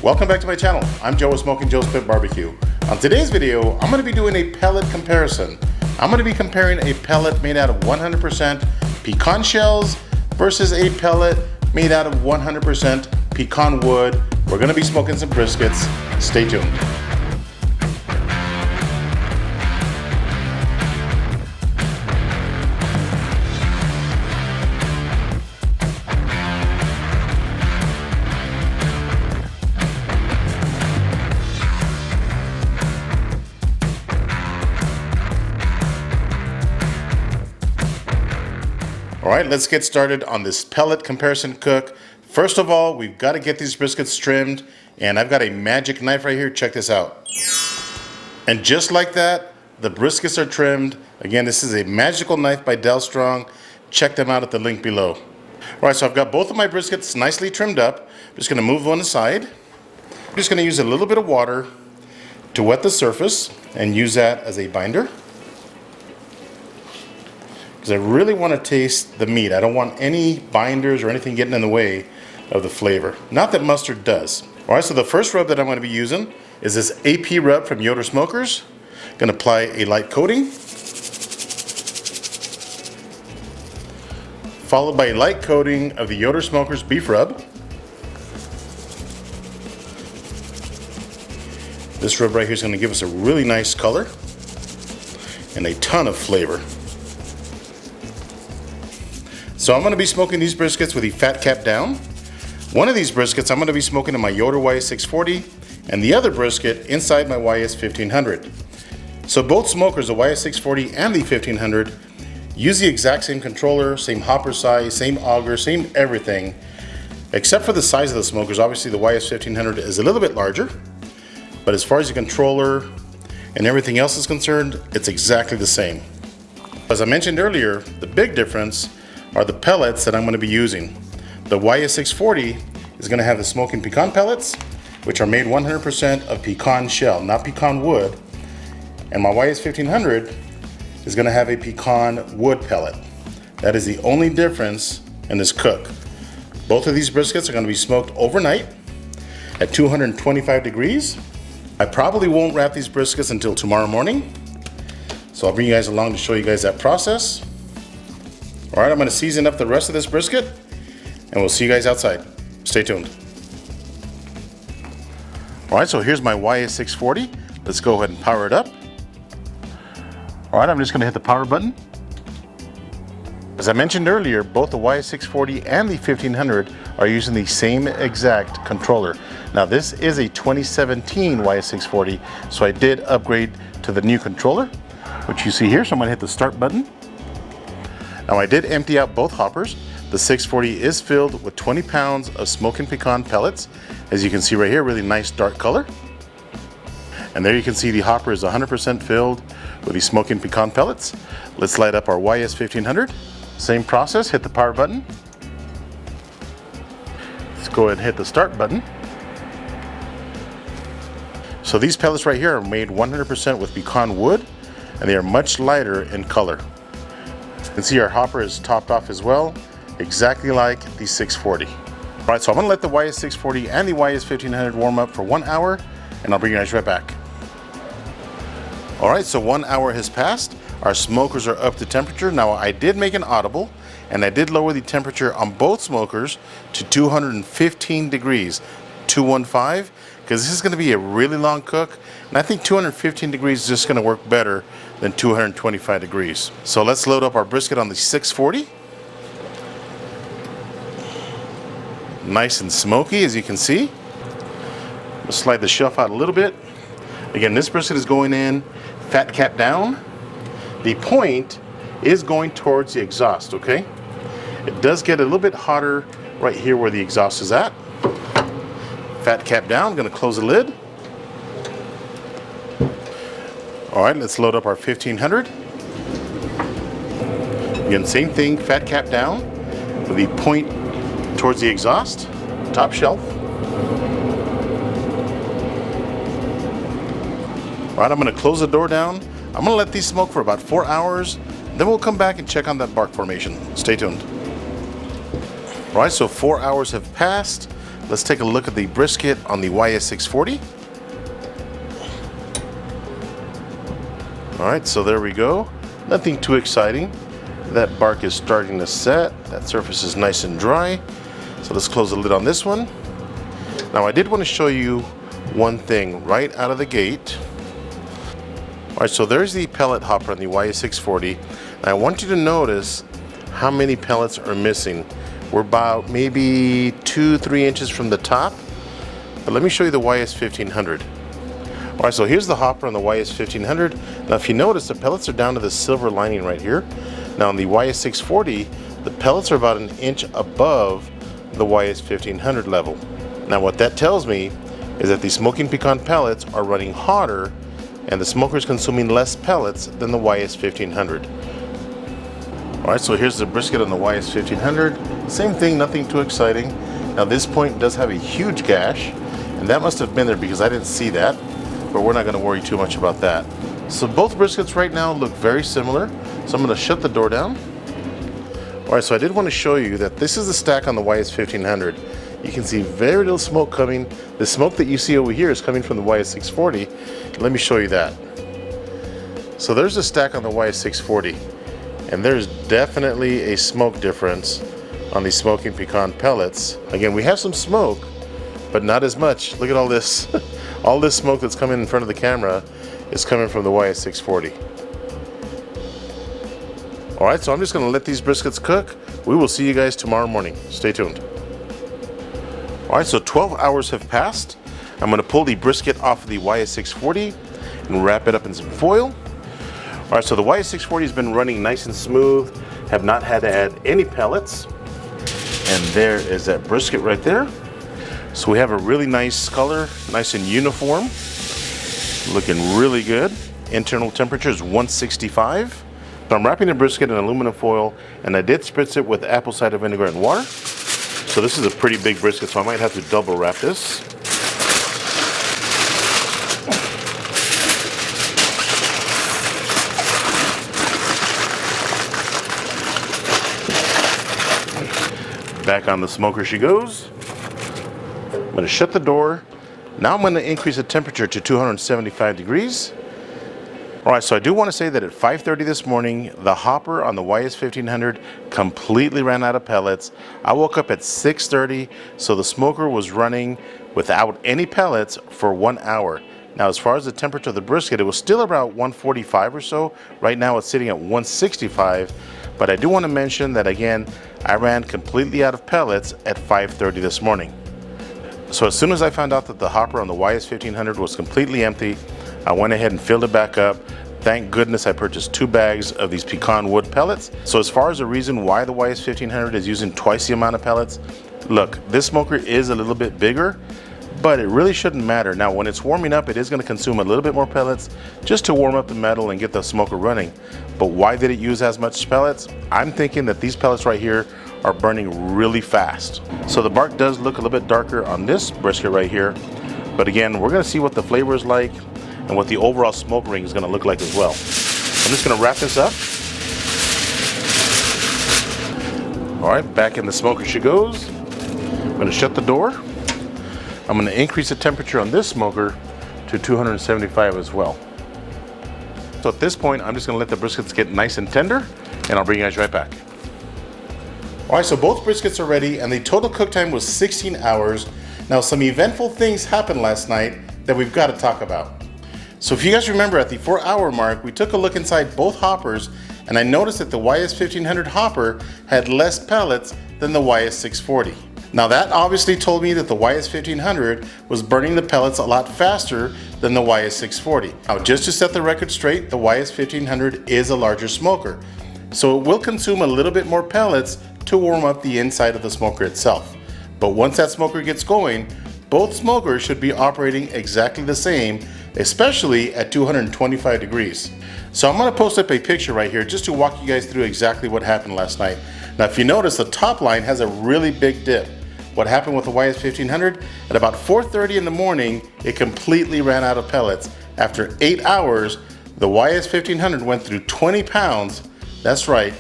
Welcome back to my channel. I'm Joe with Smokin Joe's BBQ. On today's video, I'm going to be doing a pellet comparison. I'm going to be comparing a pellet made out of 100% pecan shells versus a pellet made out of 100% pecan wood. We're going to be smoking some briskets. Stay tuned. Alright, let's get started on this pellet comparison cook. First of all, we've got to get these briskets trimmed, and I've got a magic knife right here. Check this out. And just like that, the briskets are trimmed. Again, this is a magical knife by Del Strong. Check them out at the link below. Alright, so I've got both of my briskets nicely trimmed up. I'm just going to move one aside. I'm just going to use a little bit of water to wet the surface and use that as a binder, because I really want to taste the meat. I don't want any binders or anything getting in the way of the flavor. Not that mustard does. Alright, so the first rub that I'm going to be using is this AP rub from Yoder Smokers. I'm going to apply a light coating, followed by a light coating of the Yoder Smokers beef rub. This rub right here is going to give us a really nice color and a ton of flavor. So I'm going to be smoking these briskets with the fat cap down. One of these briskets I'm going to be smoking in my Yoder YS640, and the other brisket inside my YS1500. So both smokers, the YS640 and the 1500, use the exact same controller, same hopper size, same auger, same everything, except for the size of the smokers. Obviously the YS1500 is a little bit larger, but as far as the controller and everything else is concerned, it's exactly the same. As I mentioned earlier, the big difference are the pellets that I'm going to be using. The YS640 is going to have the Smokin Pecan pellets, which are made 100% of pecan shell, not pecan wood. And my YS1500 is going to have a pecan wood pellet. That is the only difference in this cook. Both of these briskets are going to be smoked overnight at 225 degrees. I probably won't wrap these briskets until tomorrow morning, so I'll bring you guys along to show you guys that process. Alright, I'm going to season up the rest of this brisket, and we'll see you guys outside. Stay tuned. Alright, so here's my YS640. Let's go ahead and power it up. Alright, I'm just going to hit the power button. As I mentioned earlier, both the YS640 and the 1500 are using the same exact controller. Now this is a 2017 YS640, so I did upgrade to the new controller, which you see here. So I'm going to hit the start button. Now I did empty out both hoppers. The 640 is filled with 20 pounds of Smokin Pecan pellets. As you can see right here, really nice dark color. And there you can see the hopper is 100% filled with the Smokin Pecan pellets. Let's light up our YS1500. Same process, hit the power button. Let's go ahead and hit the start button. So these pellets right here are made 100% with pecan wood, and they are much lighter in color. You can see our hopper is topped off as well, exactly like the 640. Alright, so I'm going to let the YS640 and the YS1500 warm up for 1 hour, and I'll bring you guys right back. Alright, so 1 hour has passed. Our smokers are up to temperature. Now I did make an audible, and I did lower the temperature on both smokers to 215 degrees, 215, because this is going to be a really long cook, and I think 215 degrees is just going to work better than 225 degrees. So let's load up our brisket on the 640. Nice and smoky, as you can see. We'll slide the shelf out a little bit. Again, this brisket is going in fat cap down. The point is going towards the exhaust, okay? It does get a little bit hotter right here where the exhaust is at. Fat cap down, I'm going to close the lid. Alright, let's load up our 1500. Again, same thing, fat cap down with the point towards the exhaust, top shelf. Alright, I'm going to close the door down. I'm going to let these smoke for about 4 hours, then we'll come back and check on that bark formation. Stay tuned. Alright, so 4 hours have passed. let's take a look at the brisket on the YS640. All right, so there we go. Nothing too exciting. That bark is starting to set. That surface is nice and dry. So let's close the lid on this one. Now I did want to show you one thing right out of the gate. All right, so there's the pellet hopper on the YS640. And I want you to notice how many pellets are missing. We're about maybe 2-3 inches from the top. But let me show you the YS1500. All right, so here's the hopper on the YS1500. Now if you notice, the pellets are down to the silver lining right here. Now on the YS640, the pellets are about an inch above the YS1500 level. Now what that tells me is that the smoking pecan pellets are running hotter and the smoker is consuming less pellets than the YS1500. All right, so here's the brisket on the YS1500. Same thing, nothing too exciting. Now this point does have a huge gash, and that must have been there because I didn't see that, but we're not gonna worry too much about that. So both briskets right now look very similar. So I'm gonna shut the door down. All right, so I did want to show you that this is the stack on the YS1500. You can see very little smoke coming. The smoke that you see over here is coming from the YS640. Let me show you that. So there's a stack on the YS640, and there's definitely a smoke difference on the smoking pecan pellets. Again, we have some smoke, but not as much. Look at all this. All this smoke that's coming in front of the camera is coming from the YS640. All right, so I'm just gonna let these briskets cook. We will see you guys tomorrow morning. Stay tuned. All right, so 12 hours have passed. I'm gonna pull the brisket off of the YS640 and wrap it up in some foil. All right, so the YS640 has been running nice and smooth, have not had to add any pellets. And there is that brisket right there. So we have a really nice color, nice and uniform, looking really good. Internal temperature is 165. So I'm wrapping the brisket in aluminum foil, and I did spritz it with apple cider vinegar and water. So this is a pretty big brisket, so I might have to double wrap this. Back on the smoker she goes. I'm going to shut the door. Now I'm going to increase the temperature to 275 degrees. All right, so I do want to say that at 5:30 this morning, the hopper on the YS1500 completely ran out of pellets. I woke up at 6:30, so the smoker was running without any pellets for 1 hour. Now, as far as the temperature of the brisket, it was still about 145 or so. Right now, it's sitting at 165. But I do want to mention that, again, I ran completely out of pellets at 5:30 this morning. So as soon as I found out that the hopper on the YS1500 was completely empty, I went ahead and filled it back up. Thank goodness I purchased 2 bags of these pecan wood pellets. So as far as the reason why the YS1500 is using twice the amount of pellets, look, this smoker is a little bit bigger, but it really shouldn't matter. Now, when it's warming up, it is going to consume a little bit more pellets just to warm up the metal and get the smoker running. But why did it use as much pellets? I'm thinking that these pellets right here are burning really fast. So the bark does look a little bit darker on this brisket right here. But again, we're going to see what the flavor is like and what the overall smoke ring is going to look like as well. I'm just going to wrap this up. All right, back in the smoker she goes. I'm going to shut the door. I'm going to increase the temperature on this smoker to 275 as well. So at this point, I'm just going to let the briskets get nice and tender, and I'll bring you guys right back. All right, so both briskets are ready, and the total cook time was 16 hours. Now, some eventful things happened last night that we've got to talk about. So if you guys remember, at the 4-hour mark, we took a look inside both hoppers, and I noticed that the YS1500 hopper had less pellets than the YS640. Now that obviously told me that the YS1500 was burning the pellets a lot faster than the YS640. Now, just to set the record straight, the YS1500 is a larger smoker, so it will consume a little bit more pellets to warm up the inside of the smoker itself. But once that smoker gets going, both smokers should be operating exactly the same, especially at 225 degrees. So I'm going to post up a picture right here just to walk you guys through exactly what happened last night. Now, if you notice, the top line has a really big dip. What happened with the YS1500? At about 4:30 in the morning, it completely ran out of pellets. After 8 hours, the YS1500 went through 20 pounds. That's right,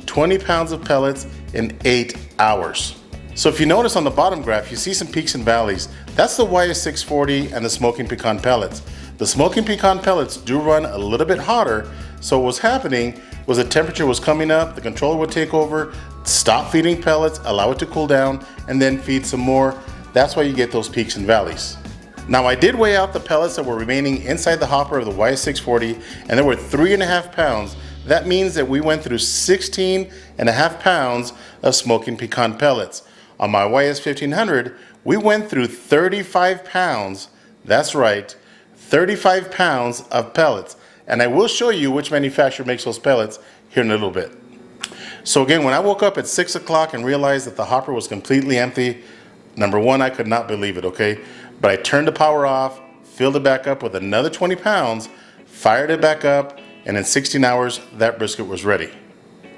20 pounds of pellets in 8 hours. So if you notice on the bottom graph, you see some peaks and valleys. That's the YS640 and the Smokin Pecan pellets. The Smokin Pecan pellets do run a little bit hotter, so what was happening was the temperature was coming up, the controller would take over, stop feeding pellets, allow it to cool down, and then feed some more. That's why you get those peaks and valleys. Now I did weigh out the pellets that were remaining inside the hopper of the YS640, and there were 3.5 pounds. That means that we went through 16.5 pounds of Smokin Pecan pellets. On my YS1500, we went through 35 pounds, that's right, 35 pounds of pellets. And I will show you which manufacturer makes those pellets here in a little bit. So again, when I woke up at 6 o'clock and realized that the hopper was completely empty, number one, I could not believe it, okay? But I turned the power off, filled it back up with another 20 pounds, fired it back up, and in 16 hours, that brisket was ready.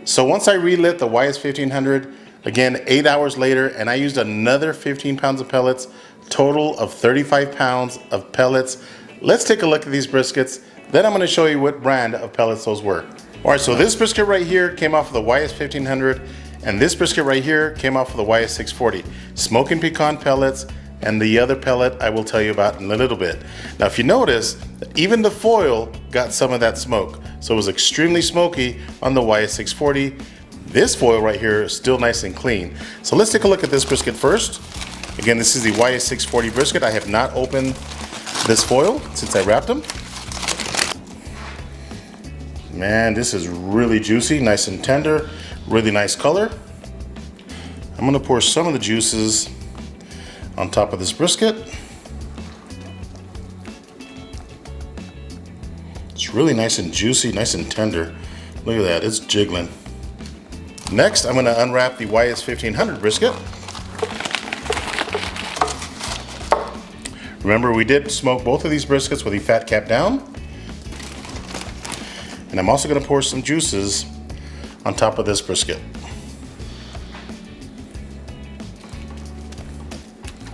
So once I relit the YS1500, again, 8 hours later, and I used another 15 pounds of pellets, total of 35 pounds of pellets. Let's take a look at these briskets. Then I'm going to show you what brand of pellets those were. All right, so this brisket right here came off of the YS1500, and this brisket right here came off of the YS640. Smokin Pecan pellets, and the other pellet I will tell you about in a little bit. Now if you notice, even the foil got some of that smoke. So it was extremely smoky on the YS640. This foil right here is still nice and clean. So let's take a look at this brisket first. Again, this is the YS640 brisket. I have not opened this foil since I wrapped them. Man, this is really juicy, nice and tender, really nice color. I'm gonna pour some of the juices on top of this brisket. It's really nice and juicy, nice and tender. Look at that, it's jiggling. Next, I'm gonna unwrap the YS1500 brisket. Remember, we did smoke both of these briskets with the fat cap down. And I'm also gonna pour some juices on top of this brisket.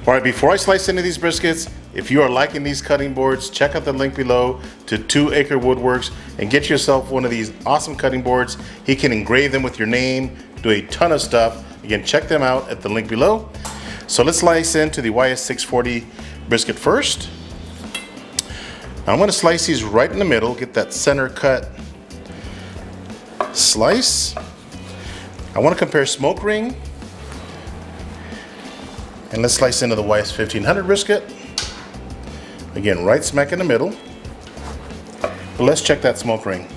All right, before I slice into these briskets, if you are liking these cutting boards, check out the link below to 2 Acre Woodworks and get yourself one of these awesome cutting boards. He can engrave them with your name, do a ton of stuff. Again, check them out at the link below. So let's slice into the YS640 brisket first. Now I'm gonna slice these right in the middle, get that center cut slice. I wanna compare smoke ring. And let's slice into the YS1500 brisket. Again, right smack in the middle. But let's check that smoke ring.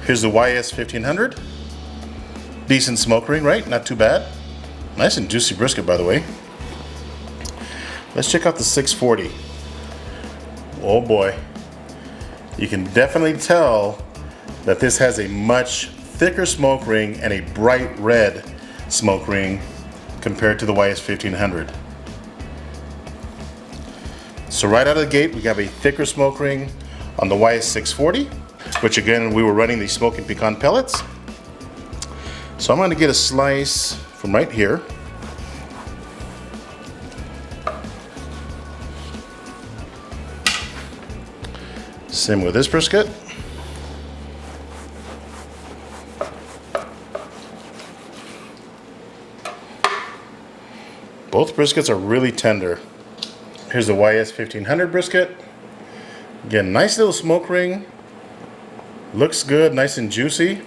Here's the YS1500. Decent smoke ring, right? Not too bad. Nice and juicy brisket, by the way. Let's check out the 640. Oh boy. You can definitely tell that this has a much thicker smoke ring and a bright red smoke ring compared to the YS1500. So right out of the gate, we have a thicker smoke ring on the YS640, which again, we were running the Smokin Pecan pellets. So I'm gonna get a slice from right here. Same with this brisket. Both briskets are really tender. Here's the YS1500 brisket. Again, nice little smoke ring. Looks good, nice and juicy.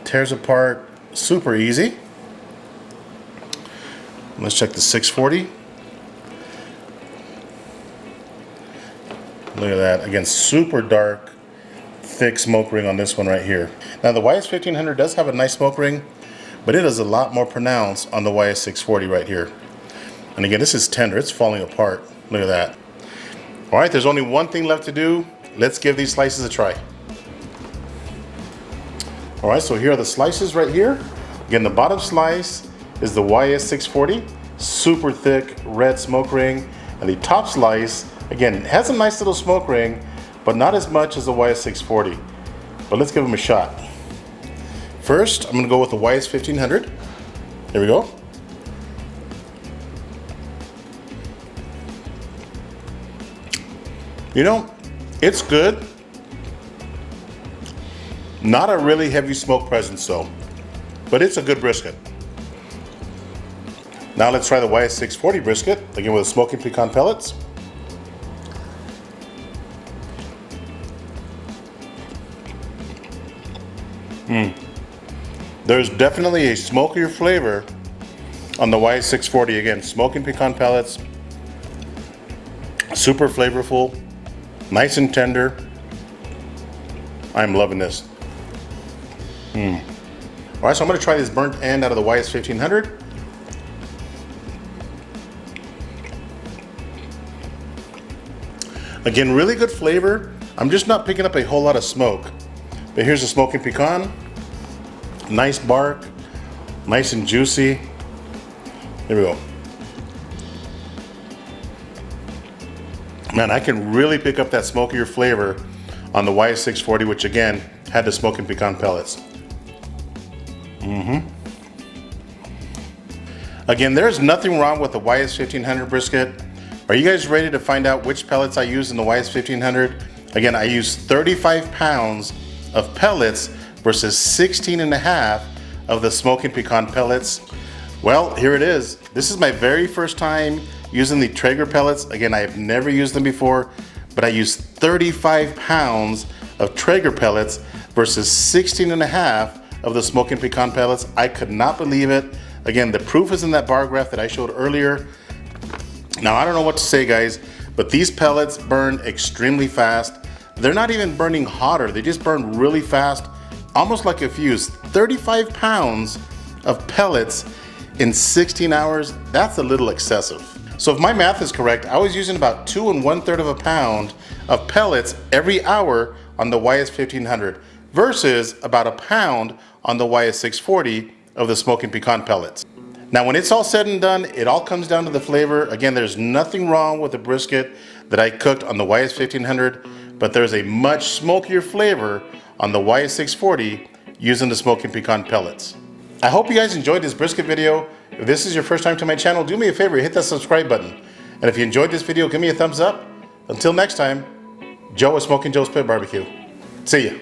Tears apart super easy. Let's check the 640. Look at that. Again, super dark, thick smoke ring on this one right here. Now the YS1500 does have a nice smoke ring, but it is a lot more pronounced on the YS640 right here. And again, this is tender, it's falling apart. Look at that. All right, there's only one thing left to do. Let's give these slices a try. All right, so here are the slices right here. Again, the bottom slice is the YS640, super thick red smoke ring. And the top slice, again, it has a nice little smoke ring, but not as much as the YS640. But let's give them a shot. First, I'm gonna go with the YS1500. Here we go. You know, it's good. Not a really heavy smoke presence though, but it's a good brisket. Now let's try the YS640 brisket, again with smoking pecan pellets. There's definitely a smokier flavor on the YS640. Again, smoking pecan pellets, super flavorful, nice and tender. I'm loving this. All right, so I'm gonna try this burnt end out of the YS1500. Again, really good flavor. I'm just not picking up a whole lot of smoke. But here's the smoking pecan. Nice bark, nice and juicy. There we go. Man, I can really pick up that smokier flavor on the YS640, which again had the smoking pecan pellets. Again, there's nothing wrong with the YS1500 brisket. Are you guys ready to find out which pellets I use in the YS1500? Again, I use 35 pounds of pellets versus 16 and a half of the smoking pecan pellets. Well, here it is. This is my very first time using the Traeger pellets. Again, I have never used them before, but I used 35 pounds of Traeger pellets versus 16 and a half of the smoking pecan pellets. I could not believe it. Again, the proof is in that bar graph that I showed earlier. Now, I don't know what to say, guys, but these pellets burn extremely fast. They're not even burning hotter. They just burn really fast, almost like a fuse. 35 pounds of pellets in 16 hours, that's a little excessive. So if my math is correct, I was using about 2 1/3 of a pound of pellets every hour on the YS1500 versus about a pound on the YS640 of the smoking pecan pellets. Now, when it's all said and done, it all comes down to the flavor. Again, there's nothing wrong with the brisket that I cooked on the YS1500, but there's a much smokier flavor on the YS640 using the smoking pecan pellets. I hope you guys enjoyed this brisket video. If this is your first time to my channel, do me a favor, hit that subscribe button. And if you enjoyed this video, give me a thumbs up. Until next time, Joe with Smokin Joe's Pit Barbecue. See ya.